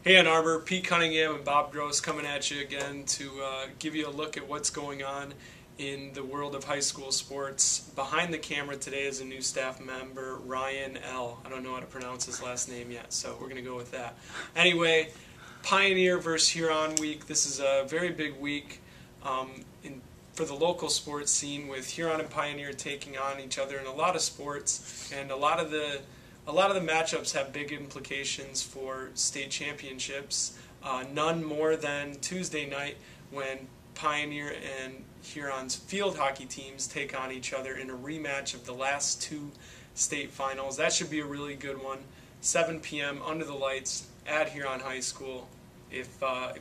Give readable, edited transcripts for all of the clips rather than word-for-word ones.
Hey Ann Arbor, Pete Cunningham and Bob Gross coming at you again to give you a look at what's going on in the world of high school sports. Behind the camera today is a new staff member, Ryan L. I don't know how to pronounce his last name yet, so we're going to go with that. Anyway, Pioneer versus Huron week. This is a very big week for the local sports scene, with Huron and Pioneer taking on each other in a lot of sports, and a lot of the matchups have big implications for state championships. None more than Tuesday night when Pioneer and Huron's field hockey teams take on each other in a rematch of the last two state finals. That should be a really good one. 7 p.m. under the lights at Huron High School. If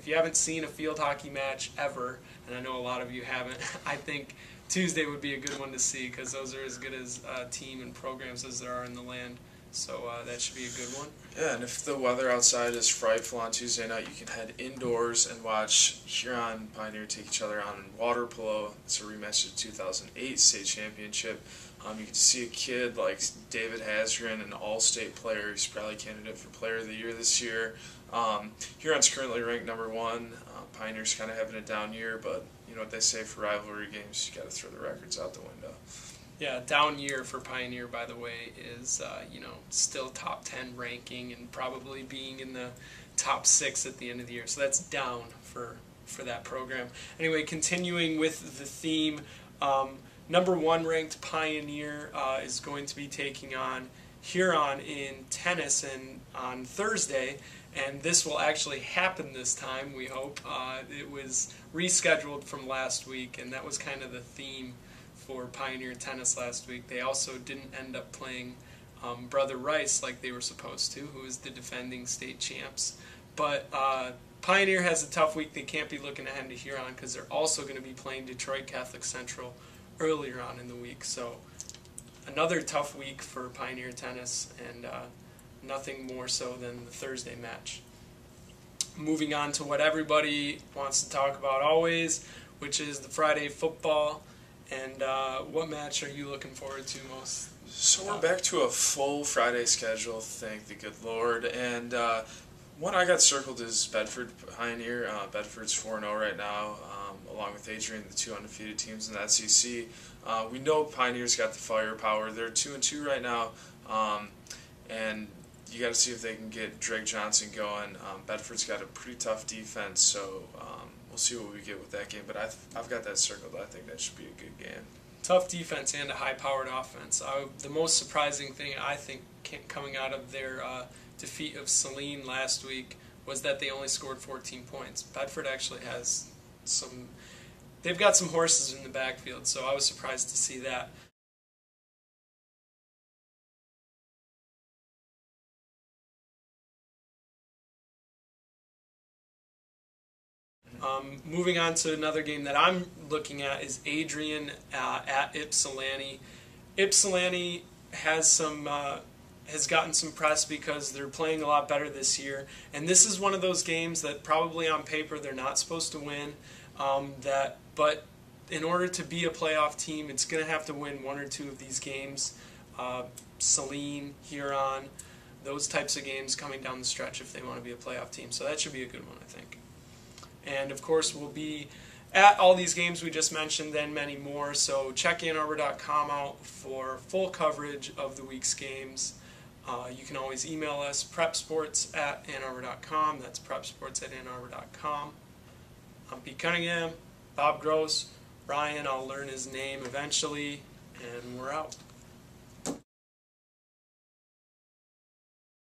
you haven't seen a field hockey match ever, and I know a lot of you haven't, I think Tuesday would be a good one to see, because those are as good as team and programs as there are in the land. So that should be a good one. Yeah, and if the weather outside is frightful on Tuesday night, you can head indoors and watch Huron and Pioneer take each other on in water polo. It's a rematch of the 2008 state championship. You get to see a kid like David Hasgren, an all-state player. He's probably candidate for Player of the Year this year. Huron's currently ranked #1. Pioneer's kind of having a down year, but you know what they say for rivalry games, you got to throw the records out the window. Yeah, down year for Pioneer, by the way, is still top 10 ranking and probably being in the top 6 at the end of the year. So that's down for that program. Anyway, continuing with the theme, #1 ranked Pioneer is going to be taking on Huron in tennis on Thursday, and this will actually happen this time, we hope. It was rescheduled from last week, and that was kind of the theme for Pioneer tennis last week. They also didn't end up playing Brother Rice like they were supposed to, who is the defending state champs. But Pioneer has a tough week. They can't be looking ahead to Huron because they're also going to be playing Detroit Catholic Central earlier on in the week. So another tough week for Pioneer tennis, and nothing more so than the Thursday match. Moving on to what everybody wants to talk about always, which is the Friday football. And what match are you looking forward to most? So we're back to a full Friday schedule, thank the good Lord. And one I got circled is Bedford Pioneer. Bedford's 4-0 right now, along with Adrian, the two undefeated teams in the SEC. We know Pioneer's got the firepower. They're 2-2 right now, and you got to see if they can get Drake Johnson going. Bedford's got a pretty tough defense, so we'll see what we get with that game. But I've got that circled. I think that should be a good game. Tough defense and a high-powered offense. The most surprising thing I think coming out of their defeat of Saline last week was that they only scored 14 points. Bedford actually has they've got some horses in the backfield, so I was surprised to see that. Moving on to another game that I'm looking at is Adrian at Ypsilanti. Ypsilanti has gotten some press because they're playing a lot better this year, and this is one of those games that probably on paper they're not supposed to win. But in order to be a playoff team, it's going to have to win one or two of these games. Saline, Huron, those types of games coming down the stretch if they want to be a playoff team. So that should be a good one, I think. And of course, we'll be at all these games we just mentioned, and many more. So check AnnArbor.com out for full coverage of the week's games. You can always email us, prepsports@AnnArbor.com. That's prepsports@AnnArbor.com. I'm Pete Cunningham, Bob Gross, Ryan, I'll learn his name eventually, and we're out.